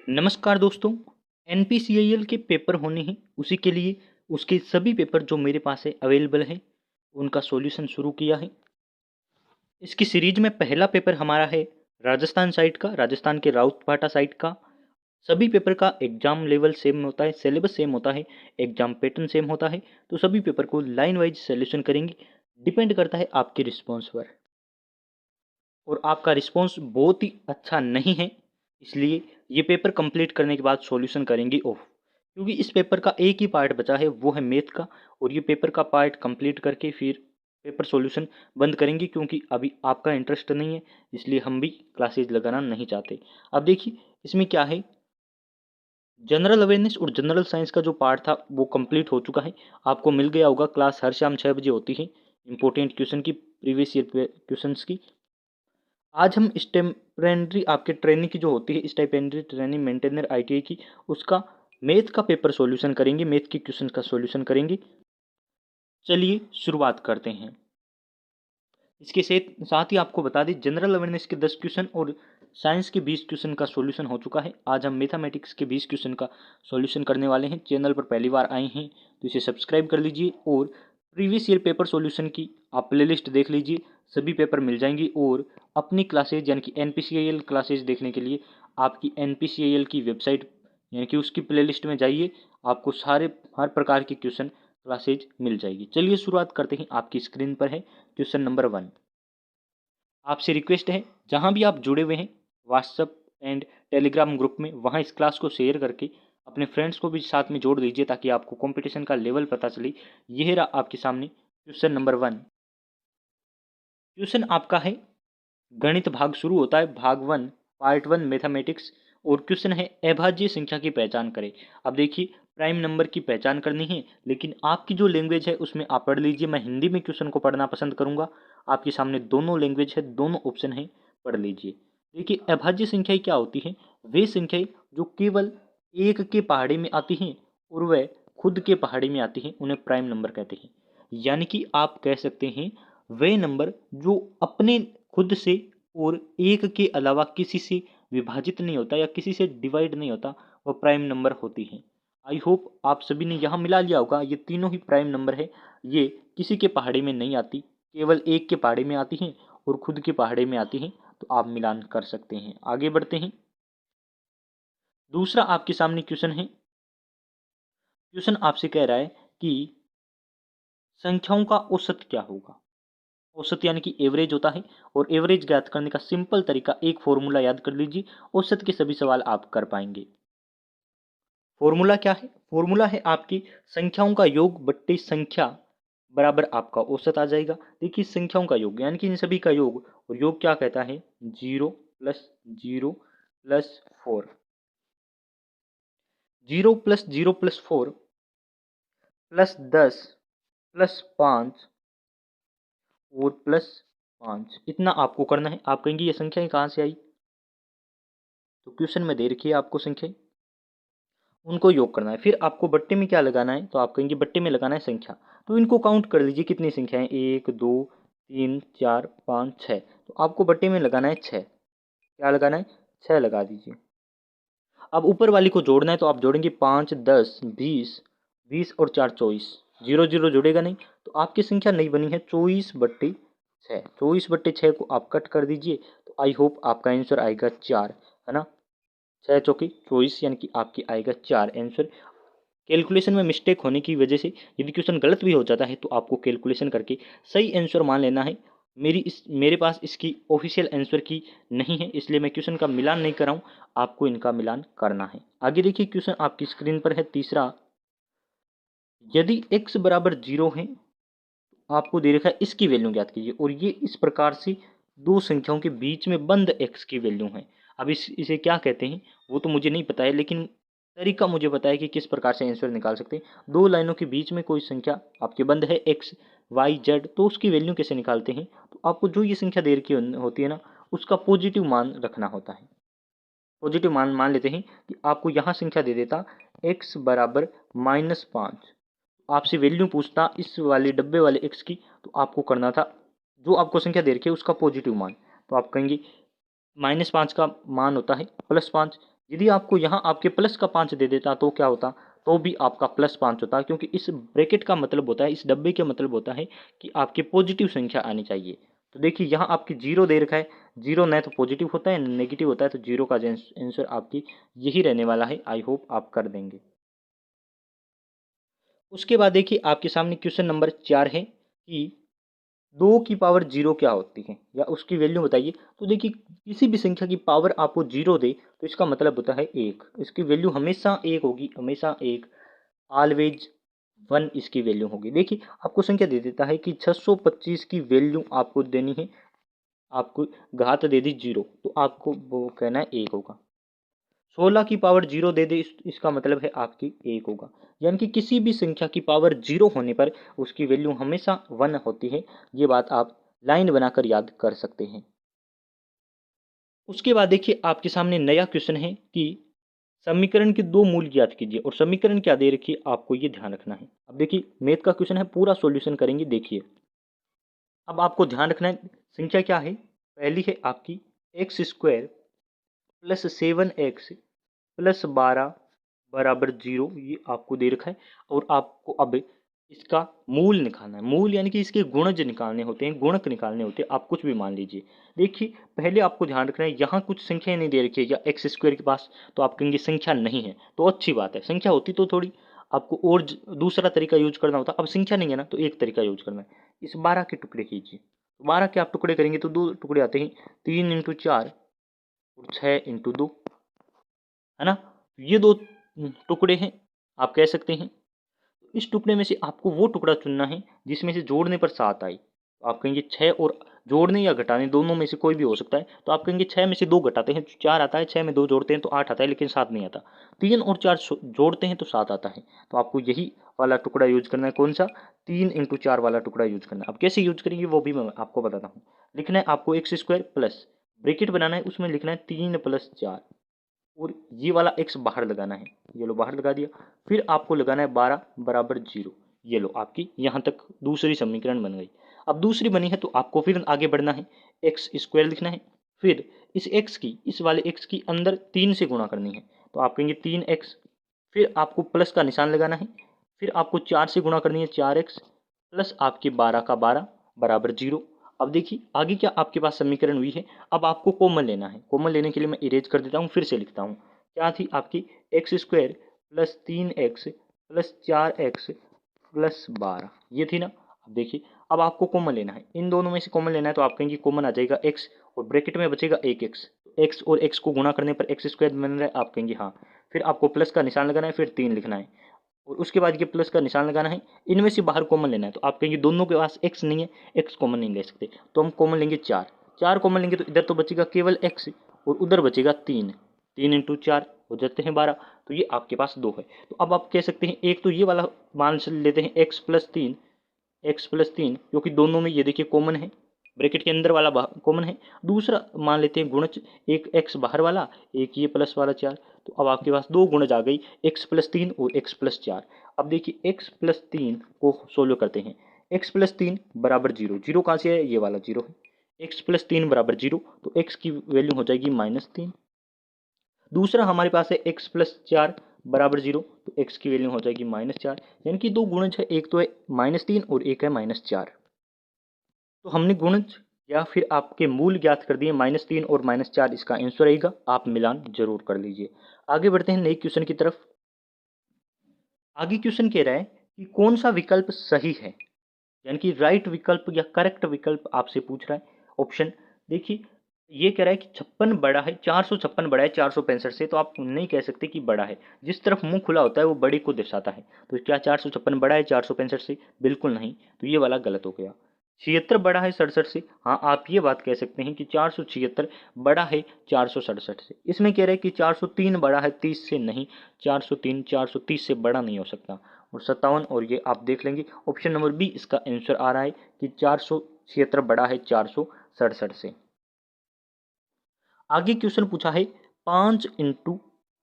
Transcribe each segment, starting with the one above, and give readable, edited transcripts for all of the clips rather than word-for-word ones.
नमस्कार दोस्तों। एनपीसीआईएल के पेपर होने हैं, उसी के लिए उसके सभी पेपर जो मेरे पास है अवेलेबल है, उनका सॉल्यूशन शुरू किया है। इसकी सीरीज में पहला पेपर हमारा है राजस्थान साइड का, राजस्थान के राउतभाटा साइड का। सभी पेपर का एग्जाम लेवल सेम होता है, सिलेबस सेम होता है, एग्जाम पैटर्न सेम होता है। तो सभी पेपर को लाइन वाइज सॉल्यूशन करेंगे। डिपेंड करता है आपके रिस्पॉन्स पर, और आपका रिस्पॉन्स बहुत ही अच्छा नहीं है, इसलिए ये पेपर कंप्लीट करने के बाद सॉल्यूशन करेंगे ऑफ। क्योंकि इस पेपर का एक ही पार्ट बचा है, वो है मैथ का, और ये पेपर का पार्ट कंप्लीट करके फिर पेपर सॉल्यूशन बंद करेंगे। क्योंकि अभी आपका इंटरेस्ट नहीं है, इसलिए हम भी क्लासेज लगाना नहीं चाहते। अब देखिए इसमें क्या है, जनरल अवेयरनेस और जनरल साइंस का जो पार्ट था वो कंप्लीट हो चुका है। आपको मिल गया होगा, क्लास हर शाम 6 बजे होती है इंपॉर्टेंट क्वेश्चन की, प्रीवियस ईयर क्वेश्चंस की। आज हम स्टेपरेंट्री आपके ट्रेनिंग की जो होती है, स्टेपरेंट्री ट्रेनिंग मेंटेनर आईटीआई की, उसका मैथ का पेपर सॉल्यूशन करेंगे, मैथ के क्वेश्चन का सॉल्यूशन करेंगे। चलिए शुरुआत करते हैं। इसके साथ ही आपको बता दें, जनरल अवेयरनेस के 10 क्वेश्चन और साइंस के 20 क्वेश्चन का सॉल्यूशन हो चुका है। आज हम मैथमेटिक्स के 20 क्वेश्चन का सॉल्यूशन करने वाले हैं। चैनल पर पहली बार आए हैं तो इसे सब्सक्राइब कर लीजिए, और प्रीवियस ईयर पेपर सॉल्यूशन की आप प्लेलिस्ट देख लीजिए, सभी पेपर मिल जाएंगी। और अपनी क्लासेज यानी कि एनपीसीआईएल क्लासेज देखने के लिए आपकी एनपीसीआईएल की वेबसाइट यानी कि उसकी प्लेलिस्ट में जाइए, आपको हर प्रकार की क्वेश्चन क्लासेज मिल जाएगी। चलिए शुरुआत करते हैं। आपकी स्क्रीन पर है क्वेश्चन नंबर 1। आपसे रिक्वेस्ट है, जहां भी आप जुड़े हुए हैं व्हाट्सएप एंड टेलीग्राम ग्रुप में, वहां इस क्लास को शेयर करके अपने फ्रेंड्स को भी साथ में जोड़ दीजिए, ताकि आपको कंपटीशन का लेवल पता चले। यह रहा आपके सामने क्वेश्चन नंबर 1। क्वेश्चन आपका है, गणित भाग शुरू होता है, भाग 1 पार्ट 1 मैथमेटिक्स, और क्वेश्चन है अभाज्य संख्या की पहचान करें। अब देखिए प्राइम नंबर की पहचान करनी है, लेकिन आपकी जो लैंग्वेज है उसमें आप पढ़ लीजिए। मैं हिंदी में क्वेश्चन को पढ़ना पसंद करूंगा। आपके सामने दोनों लैंग्वेज है, दोनों ऑप्शन है, पढ़ लीजिए। देखिए अभाज्य संख्याएं क्या होती हैं, वे संख्याएं जो केवल एक के पहाड़े में आती हैं और वह खुद के पहाड़े में आती हैं, उन्हें प्राइम नंबर कहते हैं। यानी कि आप कह सकते हैं वे नंबर जो अपने खुद से और एक के अलावा किसी से विभाजित नहीं होता या किसी से डिवाइड नहीं होता, वह प्राइम नंबर होती हैं। आई होप आप सभी ने यहाँ मिला लिया होगा, ये तीनों ही प्राइम नंबर है। ये किसी के पहाड़े में नहीं आती, केवल एक के पहाड़े में आती हैं और खुद के पहाड़े में आती हैं। तो आप मिलान कर सकते हैं। आगे बढ़ते हैं। दूसरा आपके सामने क्वेश्चन है। क्वेश्चन आपसे कह रहा है कि संख्याओं का औसत क्या होगा। औसत यानी कि एवरेज होता है, और एवरेज ज्ञात करने का सिंपल तरीका, एक फॉर्मूला याद कर लीजिए, औसत के सभी सवाल आप कर पाएंगे। फॉर्मूला क्या है? फॉर्मूला है आपकी संख्याओं का योग बट्टे संख्या बराबर आपका औसत आ जाएगा। देखिए संख्याओं का योग यानी कि इन सभी का योग, और योग क्या कहता है, 0 + 0 + 4, 0 + 0 + 4 +10 +5 और +5, इतना आपको करना है। आप कहेंगे ये संख्याएं कहाँ से आई, तो क्वेश्चन में दे रखी है आपको संख्याएं, उनको योग करना है। फिर आपको बट्टे में क्या लगाना है, तो आप कहेंगे बट्टे में लगाना है संख्या। तो इनको काउंट कर लीजिए, कितनी संख्याएं, 1 2 3 4 5 6। तो आपको बट्टे में लगाना है 6। क्या लगाना है, 6 लगा दीजिए। अब ऊपर वाली को जोड़ना है, तो आप जोड़ेंगे 5 10 20, 20 और 4 24, 0 0 जुड़ेगा नहीं, तो आपकी संख्या नहीं बनी है 24/6। 24/6 को आप कट कर दीजिए, तो आई होप आपका आंसर आएगा 4, है ना। 6 चौके 24 यानी कि आपकी आएगा 4 आंसर। कैलकुलेशन में मिस्टेक होने की वजह से यदि क्वेश्चन गलत भी हो जाता है, तो आपको कैलकुलेशन करके सही आंसर मान लेना है। मेरे पास इसकी ऑफिशियल आंसर की नहीं है, इसलिए मैं क्वेश्चन का मिलान नहीं कर रहा हूँ, आपको इनका मिलान करना है। आगे देखिए क्वेश्चन आपकी स्क्रीन पर है तीसरा। यदि x बराबर 0 है, आपको दे रखा है इसकी वैल्यू ज्ञात कीजिए, और ये इस प्रकार से दो संख्याओं के बीच में बंद x की वैल्यू है। अब इसे क्या कहते हैं वो तो मुझे नहीं पता है, लेकिन तरीका मुझे पता है कि किस प्रकार से आंसर निकाल सकते हैं। दो लाइनों के बीच में कोई संख्या आपके बंद है x y z, तो उसकी वैल्यू कैसे निकालते हैं, तो आपको जो ये संख्या दे रखी होती है ना, उसका पॉजिटिव मान रखना होता है। पॉजिटिव मान मान लेते हैं कि आपको यहाँ संख्या दे देता x बराबर -5, आपसे वैल्यू पूछता इस वाले डब्बे वाले x की, तो आपको करना था जो आपको संख्या दे रखी है उसका पॉजिटिव मान। तो आप कहेंगे -5 का मान होता है +5, यदि आपको यहाँ आपके प्लस का 5 दे देता तो क्या होता, तो भी आपका +5 होता, क्योंकि इस ब्रैकेट का मतलब होता है, इस डब्बे का मतलब होता है कि आपकी पॉजिटिव संख्या आनी चाहिए। तो देखिए यहाँ आपकी 0 दे रखा है, 0 न तो पॉजिटिव होता है न नेगेटिव होता है, तो 0 का आंसर आपकी यही रहने वाला है। आई होप आप कर देंगे। उसके बाद देखिए आपके सामने क्वेश्चन नंबर 4 है कि 2 की पावर 0 क्या होती है, या उसकी वैल्यू बताइए। तो देखिए किसी भी संख्या की पावर आपको 0 दे तो इसका मतलब होता है 1, इसकी वैल्यू हमेशा 1 होगी, हमेशा 1, ऑलवेज 1 इसकी वैल्यू होगी। देखिए आपको संख्या दे देता है कि 625 की वैल्यू आपको देनी है, आपको घात दे दी 0, तो आपको वो कहना है 1 होगा। 16 की पावर 0 दे दे, इसका मतलब है आपकी 1 होगा। यानी कि किसी भी संख्या की पावर 0 होने पर उसकी वैल्यू हमेशा 1 होती है। ये बात आप लाइन बनाकर याद कर सकते हैं। उसके बाद देखिए आपके सामने नया क्वेश्चन है कि समीकरण के 2 मूल ज्ञात कीजिए, और समीकरण क्या दे रखी है आपको ये ध्यान रखना है। अब देखिए मैथ का क्वेश्चन है, पूरा सॉल्यूशन करेंगे। देखिए अब आपको ध्यान रखना है, संख्या क्या है, पहली है आपकी x² + 7x + 12 बराबर 0, ये आपको दे रखा है। और आपको अब इसका मूल निकालना है। मूल यानी कि इसके गुणज निकालने होते हैं, गुणक निकालने होते हैं, आप कुछ भी मान लीजिए। देखिए पहले आपको ध्यान रखना है, यहाँ कुछ संख्या नहीं दे रखी है या x² के पास, तो आप कहेंगे संख्या नहीं है, तो अच्छी बात है। संख्या होती तो थोड़ी आपको और दूसरा तरीका यूज करना होता। अब संख्या नहीं है ना, तो एक तरीका यूज करना है, इस 12 के टुकड़े कीजिए। 12 के आप टुकड़े करेंगे तो 2 टुकड़े आते हैं, 3 × 4 और 6 × 2, है ना। ये 2 टुकड़े हैं, आप कह सकते हैं। इस टुकड़े में से आपको वो टुकड़ा चुनना है जिसमें से जोड़ने पर 7 आई। तो आप कहेंगे 6, और जोड़ने या घटाने दोनों में से कोई भी हो सकता है, तो आप कहेंगे 6 में से 2 घटाते हैं 4 आता है, 6 में 2 जोड़ते हैं तो 8 आता है, लेकिन 7 नहीं आता। 3 और 4 जोड़ते हैं तो 7 आता है। तो आपको यही वाला टुकड़ा यूज करना है। कौन सा, 3 × 4 वाला टुकड़ा यूज करना है। अब कैसे यूज करेंगे वो भी मैं आपको बताता हूँ। लिखना है आपको x² प्लस ब्रैकेट बनाना है, उसमें लिखना है 3 + 4, और ये वाला x बाहर लगाना है, ये लो बाहर लगा दिया। फिर आपको लगाना है 12 बराबर 0, ये लो आपकी यहाँ तक दूसरी समीकरण बन गई। अब दूसरी बनी है तो आपको फिर आगे बढ़ना है, x² लिखना है, फिर इस x की, इस वाले x की अंदर 3 से गुणा करनी है, तो आप कहेंगे 3x, फिर आपको प्लस का निशान लगाना है, फिर आपको 4 से गुणा करनी है 4x प्लस आपके 12 का 12 बराबर 0। अब देखिए आगे क्या आपके पास समीकरण हुई है। अब आपको कॉमन लेना है, कॉमन लेने के लिए मैं इरेज कर देता हूँ, फिर से लिखता हूँ। क्या थी आपकी x² + 3x + 4x + 12, ये थी ना। अब देखिए अब आपको कॉमन लेना है, इन दोनों में से कॉमन लेना है, तो आप कहेंगे कॉमन आ जाएगा x, और ब्रैकेट में बचेगा 1x। x और x को गुणा करने पर x² बन रहा है, आप कहेंगे हाँ। फिर आपको प्लस का निशान लगाना है, फिर 3 लिखना है, और उसके बाद ये प्लस का निशान लगाना है। इनमें से बाहर कॉमन लेना है, तो आप कहेंगे दोनों के पास x नहीं है, x कॉमन नहीं ले सकते, तो हम कॉमन लेंगे 4। 4 कॉमन लेंगे तो इधर तो बचेगा केवल x, और उधर बचेगा 3। 3 × 4 हो जाते हैं 12, तो ये आपके पास 2 है। तो अब आप कह सकते हैं एक तो ये वाला मान लेते हैं x + 3, क्योंकि दोनों में ये देखिए कॉमन है, ब्रैकेट के अंदर वाला कॉमन है। दूसरा मान लेते हैं गुणज, एक x बाहर वाला, एक ये प्लस वाला 4। तो अब आपके पास 2 गुणज आ गई, x + 3 और x + 4। अब देखिए x + 3 को सोल्व करते हैं। x + 3 बराबर 0, 0 कहाँ से है, ये वाला 0 है। x + 3 बराबर 0, तो x की वैल्यू हो जाएगी -3। दूसरा हमारे पास है x + 4 बराबर 0, तो x की वैल्यू हो जाएगी -4। यानी कि 2 गुणज है, एक तो है -3 और एक है -4। तो हमने गुणज या फिर आपके मूल ज्ञात कर दिए, -3 और -4 इसका आंसर रहेगा। आप मिलान जरूर कर लीजिए। आगे बढ़ते हैं नए क्वेश्चन की तरफ। आगे क्वेश्चन कह रहा है कि कौन सा विकल्प सही है, यानी कि राइट विकल्प या करेक्ट विकल्प आपसे पूछ रहा है। ऑप्शन देखिए, ये कह रहा है कि 56 बड़ा है, 456 बड़ा है 465 से, तो आप नहीं कह सकते कि बड़ा है। जिस तरफ मुंह खुला होता है वो बड़े को दर्शाता है। तो क्या 456 बड़ा है 465 से? बिल्कुल नहीं, तो ये वाला गलत हो गया। 76 बड़ा है 67 से, हाँ आप ये बात कह सकते हैं कि 476 बड़ा है 467 से। इसमें कह रहे हैं कि 403 बड़ा है 30 से, नहीं, 403 430 से बड़ा नहीं हो सकता। और 57 और ये आप देख लेंगे, ऑप्शन नंबर बी इसका आंसर आ रहा है कि 476 बड़ा है 467 से। आगे क्वेश्चन पूछा है 5 इंटू,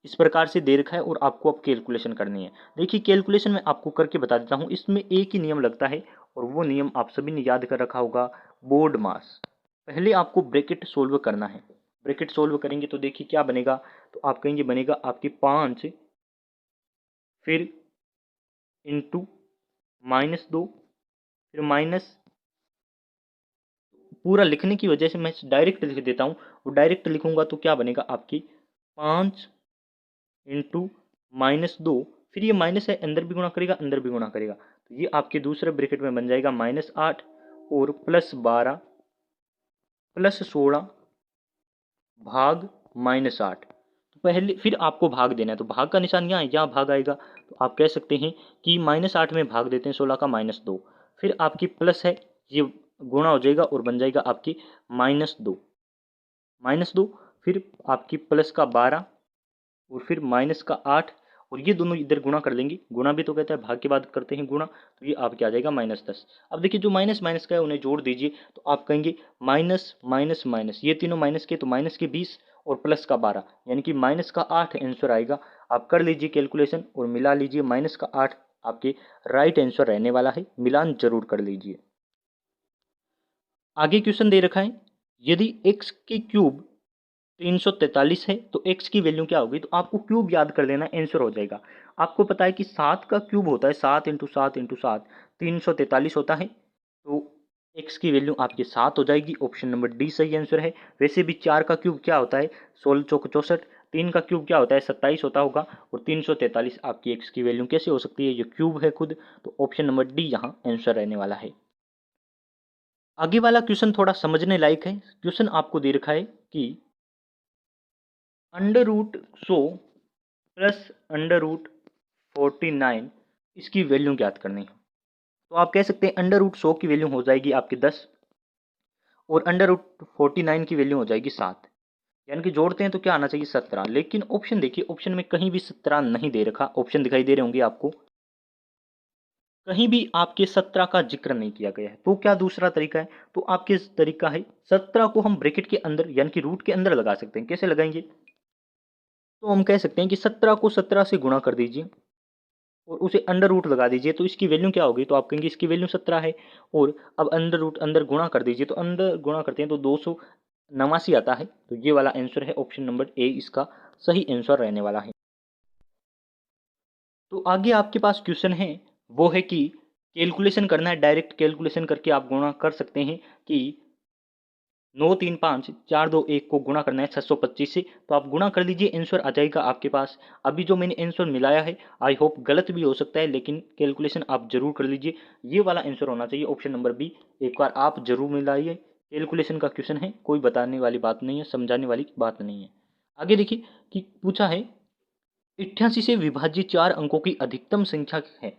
इस प्रकार से दे रखा है और आपको अब कैलकुलेशन करनी है। देखिए कैलकुलेशन मैं आपको करके बता देता हूँ, इसमें एक ही नियम लगता है, और वो नियम आप सभी ने याद कर रखा होगा, बोर्ड मास। पहले आपको ब्रैकेट सोल्व करना है, ब्रैकेट सोल्व करेंगे तो देखिए क्या बनेगा, तो आप कहेंगे बनेगा आपकी 5 फिर इंटू -2 फिर माइनस, पूरा लिखने की वजह से मैं डायरेक्ट लिख देता हूँ, वो डायरेक्ट लिखूंगा तो क्या बनेगा आपकी 5 इंटू -2, फिर ये माइनस है अंदर भी गुणा करेगा अंदर भी गुणा करेगा, तो ये आपके दूसरे ब्रैकेट में बन जाएगा -8 और +12 +16 भाग -8। तो पहले फिर आपको भाग देना है, तो भाग का निशान यहाँ भाग आएगा, तो आप कह सकते हैं कि -8 में भाग देते हैं 16 का -2, फिर आपकी प्लस है ये गुणा हो जाएगा और बन जाएगा आपकी -2 फिर आपकी प्लस का 12 और फिर माइनस का 8, और ये दोनों इधर गुणा कर लेंगे, गुणा भी तो कहता है भाग के बाद करते हैं गुणा, तो ये आपके आ जाएगा -10। अब देखिए जो माइनस माइनस का है उन्हें जोड़ दीजिए, तो आप कहेंगे माइनस माइनस माइनस, ये तीनों माइनस के, तो माइनस के 20 और प्लस का 12 यानी कि माइनस का 8 आंसर आएगा। आप कर लीजिए कैलकुलेशन और मिला लीजिए, माइनस का 8 आपके राइट आंसर रहने वाला है, मिलान जरूर कर लीजिए। आगे क्वेश्चन दे रखा है, यदि x की क्यूब 343 है तो x की वैल्यू क्या होगी, तो आपको क्यूब याद कर लेना, आंसर हो जाएगा। आपको पता है कि 7 का क्यूब होता है 7 इंटू 7 इंटू 7 343 होता है, तो x की वैल्यू आपकी 7 हो जाएगी। ऑप्शन नंबर डी सही आंसर है। वैसे भी 4 का क्यूब क्या होता है 16 चौक 64, 3 का क्यूब क्या होता है 27 होता होगा, और 343 आपकी x की वैल्यू कैसे हो सकती है, ये क्यूब है खुद, तो ऑप्शन नंबर डी यहाँ आंसर रहने वाला है। आगे वाला क्वेश्चन थोड़ा समझने लायक है। क्वेश्चन आपको दे रखा है कि √100 प्लस √49 इसकी वैल्यू ज्ञात करनी है, तो आप कह सकते हैं √100 की वैल्यू हो जाएगी आपकी 10 और √49 की वैल्यू हो जाएगी 7, यानी कि जोड़ते हैं तो क्या आना चाहिए 17, लेकिन ऑप्शन देखिए, ऑप्शन में कहीं भी 17 नहीं दे रखा, ऑप्शन दिखाई दे रहे होंगे आपको, कहीं भी आपके 17 का जिक्र नहीं किया गया है। तो क्या दूसरा तरीका है, तो आपके तरीका है 17 को हम ब्रैकेट के अंदर यानी कि रूट के अंदर लगा सकते हैं। कैसे लगाएंगे, तो हम कह सकते हैं कि 17 को 17 से गुणा कर दीजिए और उसे अंडर रूट लगा दीजिए, तो इसकी वैल्यू क्या होगी, तो आप कहेंगे इसकी वैल्यू 17 है, और अब अंडर रूट अंदर गुणा कर दीजिए, तो अंदर गुणा करते हैं तो 289 आता है, तो ये वाला आंसर है ऑप्शन नंबर ए इसका सही आंसर रहने वाला है। तो आगे आपके पास क्वेश्चन है, वो है कि कैलकुलेशन करना है, डायरेक्ट कैलकुलेशन करके आप गुणा कर सकते हैं कि 9 3 5 4 2 1 को गुणा करना है 625 से, तो आप गुणा कर लीजिए, आंसर आ जाएगा आपके पास। अभी जो मैंने आंसर मिलाया है आई होप गलत भी हो सकता है, लेकिन कैलकुलेशन आप जरूर कर लीजिए, ये वाला आंसर होना चाहिए ऑप्शन नंबर बी। एक बार आप जरूर मिलाइए, कैलकुलेशन का क्वेश्चन है, कोई बताने वाली बात नहीं है, समझाने वाली बात नहीं है। आगे देखिए कि पूछा है 88 से विभाज्य 4 अंकों की अधिकतम संख्या है,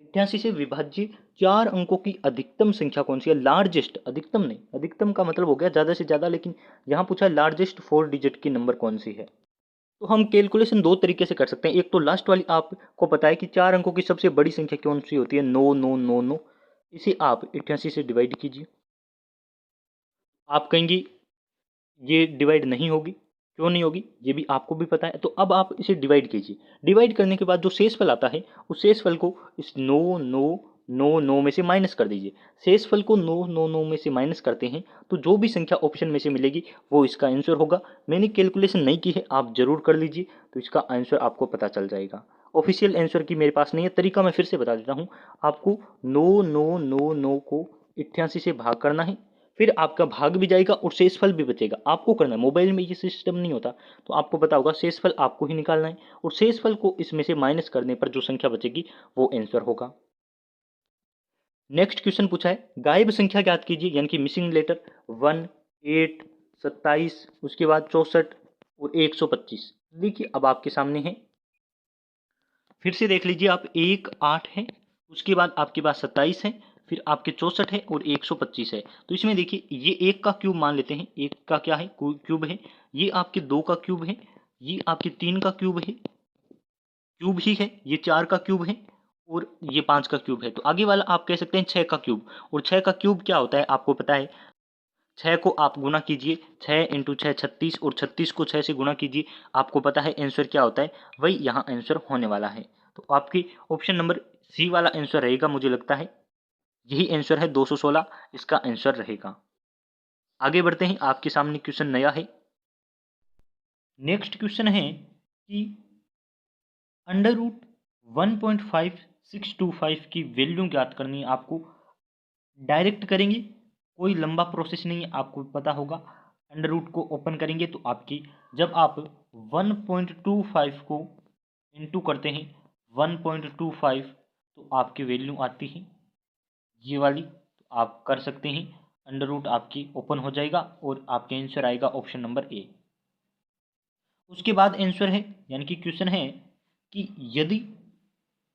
88 से विभाज्य 4 अंकों की अधिकतम संख्या कौन सी है, लार्जेस्ट, अधिकतम नहीं, अधिकतम का मतलब हो गया ज्यादा से ज्यादा, लेकिन यहाँ पूछा है लार्जेस्ट 4 डिजिट की नंबर कौन सी है। तो हम कैलकुलेशन दो तरीके से कर सकते हैं, एक तो लास्ट वाली, आपको पता है कि 4 अंकों की सबसे बड़ी संख्या कौन सी होती है 9 9 9 9, इसे आप 88 से डिवाइड कीजिए। आप कहेंगे ये डिवाइड नहीं होगी, क्यों नहीं होगी, ये भी आपको भी पता है, तो अब आप इसे डिवाइड कीजिए। डिवाइड करने के बाद जो शेषफल आता है उस शेषफल को इस 9 9 9 9 में से माइनस कर दीजिए। शेषफल को 9 9 9 में से माइनस करते हैं तो जो भी संख्या ऑप्शन में से मिलेगी वो इसका आंसर होगा। मैंने कैलकुलेशन नहीं की है, आप जरूर कर लीजिए, तो इसका आंसर आपको पता चल जाएगा। ऑफिशियल आंसर की मेरे पास नहीं है, तरीका मैं फिर से बता देता हूँ। आपको 9 9 9 9 को 88 से भाग करना है, फिर आपका भाग भी जाएगा और शेषफल भी बचेगा। आपको करना है, मोबाइल में ये सिस्टम नहीं होता, तो आपको पता होगा शेषफल आपको ही निकालना है, और शेषफल को इसमें से माइनस करने पर जो संख्या बचेगी वो आंसर होगा। नेक्स्ट क्वेश्चन पूछा है, गायब संख्या ज्ञात कीजिए, यानी कि मिसिंग लेटर 1 8 27 उसके बाद 64 और 125। देखिए अब आपके सामने है, फिर से देख लीजिए आप, 1 8 है, उसके बाद आपके पास 27 है, फिर आपके 64 है और 125 है। तो इसमें देखिए ये 1 का क्यूब मान लेते हैं, 1 का क्या है क्यूब है, ये आपके 2 का क्यूब है, ये आपके 3 का क्यूब है, क्यूब ही है, ये 4 का क्यूब है और ये 5 का क्यूब है। तो आगे वाला आप कह सकते हैं 6 का क्यूब, और 6 का क्यूब क्या होता है आपको पता है, 6 को आप गुणा कीजिए, 6 इंटू 6 36, और 36 को 6 से गुणा कीजिए, आपको पता है आंसर क्या होता है, वही यहाँ आंसर होने वाला है। तो आपकी ऑप्शन नंबर सी वाला आंसर रहेगा, मुझे लगता है यही आंसर है, 216 इसका आंसर रहेगा। आगे बढ़ते हैं, आपके सामने क्वेश्चन नया है। नेक्स्ट क्वेश्चन है कि अंडर रूट 1.5625 की वैल्यू ज्ञात करनी है आपको। डायरेक्ट करेंगे, कोई लंबा प्रोसेस नहीं है, आपको पता होगा। अंडर रूट को ओपन करेंगे तो आपकी, जब आप 1.25 को इंटू करते हैं 1.25, तो आपकी वैल्यू आती है ये वाली। तो आप कर सकते हैं, अंडर रूट आपकी ओपन हो जाएगा और आपके आंसर आएगा ऑप्शन नंबर ए। उसके बाद आंसर है, यानी कि क्वेश्चन है कि यदि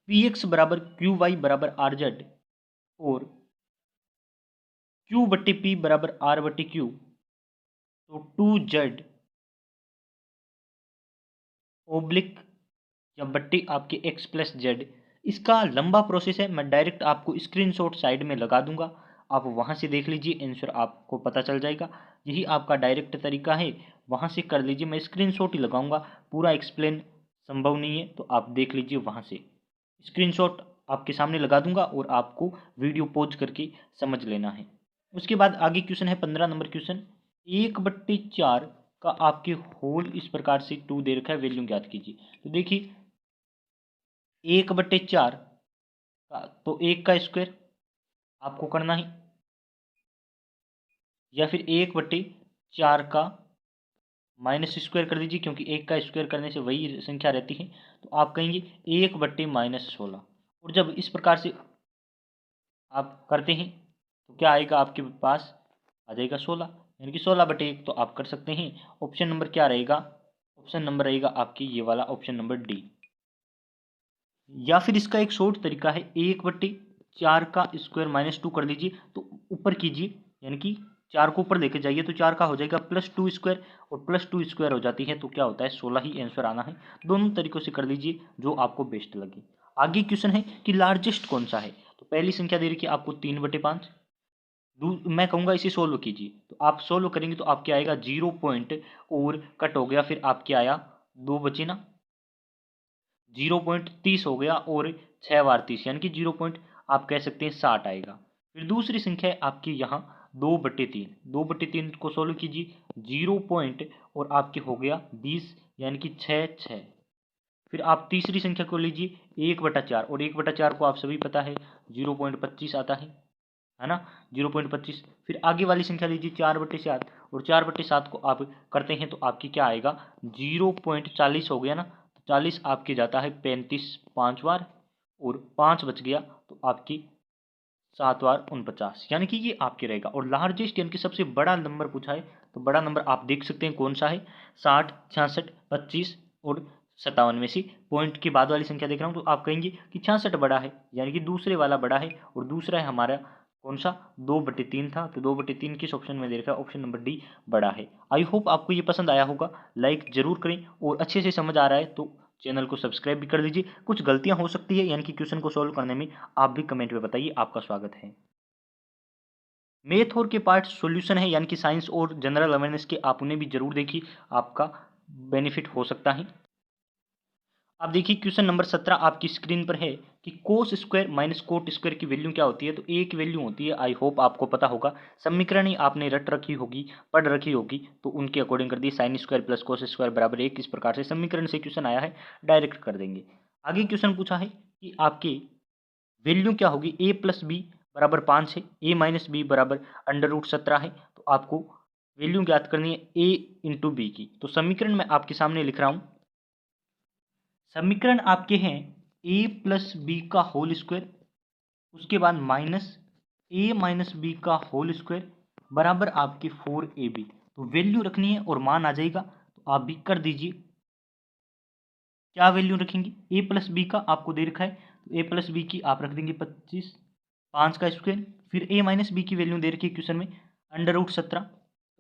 पी एक्स बराबर क्यू वाई बराबर आर जेड और क्यू बट्टी पी बराबर आर बट्टी क्यू, तो 2z ओब्लिक या बट्टी आपके x प्लस जेड, इसका लंबा प्रोसेस है। मैं डायरेक्ट आपको स्क्रीनशॉट साइड में लगा दूंगा, आप वहां से देख लीजिए, आंसर आपको पता चल जाएगा। यही आपका डायरेक्ट तरीका है, वहां से कर लीजिए। मैं स्क्रीनशॉट ही लगाऊंगा, पूरा एक्सप्लेन संभव नहीं है, तो आप देख लीजिए वहां से। स्क्रीनशॉट आपके सामने लगा दूंगा और आपको वीडियो पॉज करके समझ लेना है। उसके बाद आगे क्वेश्चन है 15 नंबर क्वेश्चन। 1/4 का आपके होल इस प्रकार से 2 दे रखा है, वैल्यू ज्ञात कीजिए। तो देखिए 1/4 का, तो 1 का स्क्वायर आपको करना है, या फिर 1/4 का माइनस स्क्वायर कर दीजिए, क्योंकि 1 का स्क्वायर करने से वही संख्या रहती है। तो आप कहेंगे 1/-16, और जब इस प्रकार से आप करते हैं तो क्या आएगा आपके पास, आ जाएगा 16, यानी कि 16/1। तो आप कर सकते हैं। ऑप्शन नंबर क्या रहेगा, ऑप्शन नंबर रहेगा आपकी ये वाला, ऑप्शन नंबर डी। या फिर इसका एक शॉर्ट तरीका है, 1/4 का स्क्वायर -2 कर लीजिए, तो ऊपर कीजिए, यानी कि 4 को ऊपर लेके जाइए, तो 4 का हो जाएगा +2 स्क्वायर, और +2 स्क्वायर हो जाती है तो क्या होता है, 16 ही आंसर आना है। दोनों तरीकों से कर लीजिए, जो आपको बेस्ट लगे। आगे क्वेश्चन है कि लार्जेस्ट कौन सा है। तो पहली संख्या दे रखी है आपको 3/5। मैं कहूँगा इसे सोल्व कीजिए, तो आप सोल्व करेंगे तो आपके आएगा 0 पॉइंट, और कट हो गया, फिर आपके आया 2 बचे ना, 0.30 हो गया, और 6 बार 30, यानी कि 0 पॉइंट आप कह सकते हैं 60 आएगा। फिर दूसरी संख्या है आपकी यहाँ 2/3। 2/3 को सोल्व कीजिए, 0 पॉइंट और आपके हो गया 20, यानी कि 6। फिर आप तीसरी संख्या को लीजिए 1/4, और 1/4 को आप सभी पता है 0.25 आता है ना, 0.25। फिर आगे वाली संख्या लीजिए 4/7, और 4/7 को आप करते हैं तो आपकी क्या आएगा, 0.40 हो गया ना। तो 40 आपके जाता है 35 5 बार, और 5 बच गया, तो आपकी 7 बार 49, यानी कि ये आपके रहेगा। और लार्जेस्ट यानी कि सबसे बड़ा नंबर पूछा है, तो बड़ा नंबर आप देख सकते हैं कौन सा है, 60 66 25 और 57 में से पॉइंट के बाद वाली संख्या देख रहा हूँ, तो आप कहेंगे कि 66 बड़ा है, यानी कि दूसरे वाला बड़ा है। और दूसरा है हमारा कौन सा, 2/3 था, तो 2/3 किस ऑप्शन में दे रखा है, ऑप्शन नंबर डी बड़ा है। आई होप आपको ये पसंद आया होगा, लाइक जरूर करें, और अच्छे से समझ आ रहा है तो चैनल को सब्सक्राइब भी कर दीजिए। कुछ गलतियां हो सकती है यानी कि क्वेश्चन को सॉल्व करने में, आप भी कमेंट में बताइए, आपका स्वागत है। मैथ और के पार्ट सॉल्यूशन है, यानी कि साइंस और जनरल अवेयरनेस के, आप उन्हें भी जरूर देखिए, आपका बेनिफिट हो सकता है। अब देखिए क्वेश्चन नंबर 17 आपकी स्क्रीन पर है कि cos square minus cot square की वैल्यू क्या होती है। तो एक वैल्यू होती है, आई होप आपको पता होगा, समीकरण ही आपने रट रखी होगी, पढ़ रखी होगी, तो उनके अकॉर्डिंग कर दी, sine square plus cos square बराबर 1। इस प्रकार से समीकरण से क्वेश्चन आया है, डायरेक्ट कर देंगे। आगे क्वेश्चन पूछा है कि आपके वैल्यू क्या होगी, a प्लस बी बराबर 5 है, a माइनस बी बराबर √17 है। तो आपको वैल्यू ज्ञात करनी है a इंटू बी की। तो समीकरण मैं आपके सामने लिख रहा हूं, समीकरण आपके हैं a प्लस बी का होल स्क्वायर, उसके बाद माइनस a माइनस बी का होल स्क्वायर बराबर आपके 4ab। तो वैल्यू रखनी है और मान आ जाएगा, तो आप भी कर दीजिए। क्या वैल्यू रखेंगे, a प्लस बी का आपको दे रखा है, तो a प्लस बी की आप रख देंगे 25, 5 का स्क्वायर। फिर a माइनस बी की वैल्यू दे रखी है क्वेश्चन में √17,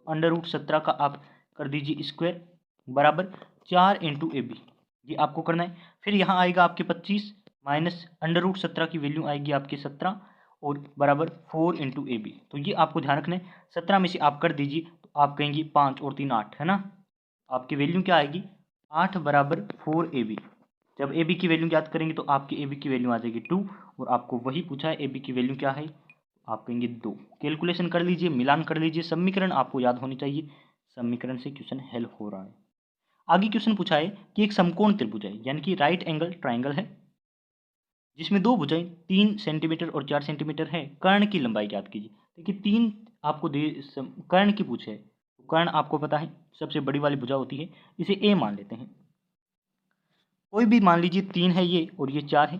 √17 का आप कर दीजिए स्क्वायर बराबर 4 इंटू ए बी, ये आपको करना है। फिर यहाँ आएगा आपके 25 माइनस √17 की वैल्यू आएगी आपके 17, और बराबर 4 इंटू ए बी। तो ये आपको ध्यान रखना है, 17 में से आप कर दीजिए, तो आप कहेंगे 5 और 3 8 है ना, आपकी वैल्यू क्या आएगी, 8 बराबर 4ab। जब ab की वैल्यू ज्ञात करेंगे तो आपकी ab की वैल्यू आ जाएगी 2, और आपको वही पूछा है ab की वैल्यू क्या है, आप कहेंगे 2। कैलकुलेशन कर लीजिए, मिलान कर लीजिए, समीकरण आपको याद होनी चाहिए। समीकरण से क्वेश्चन हल हो रहा है। आगे क्वेश्चन पूछा है कि एक समकोण त्रिभुज है, यानी कि राइट एंगल ट्राइंगल है, जिसमें दो भुजाएं 3 सेंटीमीटर और 4 सेंटीमीटर है। कर्ण की लंबाई ज्ञात कीजिए। देखिए 3 आपको कर्ण की पूछे है, तो कर्ण आपको पता है सबसे बड़ी वाली भुजा होती है, इसे ए मान लेते हैं। कोई भी मान लीजिए 3 है ये और ये 4 है।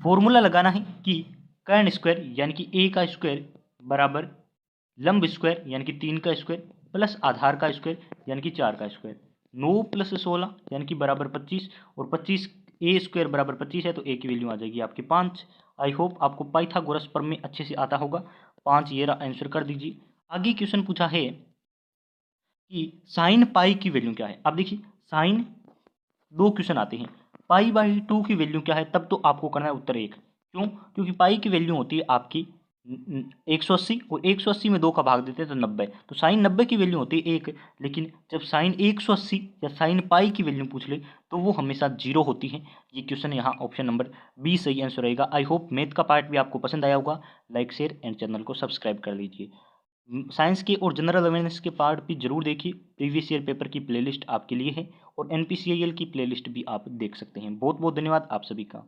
फॉर्मूला लगाना है कि कर्ण स्क्वायर यानी कि ए का स्क्वायर बराबर लंब स्क्वायर यानी कि 3 का स्क्वायर प्लस आधार का स्क्वायर यानी कि 4 का स्क्वायर। 9 + 16 यानी कि बराबर 25 और 25 ए स्क्वायर बराबर 25 है, तो ए की वैल्यू आ जाएगी आपके 5। आई होप आपको पाइथागोरस प्रमेय अच्छे से आता होगा। 5 ये आंसर कर दीजिए। आगे क्वेश्चन पूछा है कि साइन पाई की वैल्यू क्या है। अब देखिए साइन 2 क्वेश्चन आते हैं, पाई/2 की वैल्यू क्या है, तब तो आपको करना है उत्तर 1। क्यों? क्योंकि पाई की वैल्यू होती है आपकी 180 और 180 में 2 का भाग देते हैं तो 90। तो साइन 90 की वैल्यू होती है 1, लेकिन जब साइन 180 या साइन पाई की वैल्यू पूछ ले तो वो हमेशा 0 होती है। ये क्वेश्चन यहाँ ऑप्शन नंबर बी सही आंसर रहेगा। आई होप मैथ का पार्ट भी आपको पसंद आया होगा। लाइक शेयर एंड चैनल को सब्सक्राइब कर लीजिए। साइंस के और जनरल अवेयरनेस के पार्ट भी जरूर देखिए। प्रीवियस ईयर पेपर की प्लेलिस्ट आपके लिए है और NPCIL की प्लेलिस्ट भी आप देख सकते हैं। बहुत बहुत धन्यवाद आप सभी का।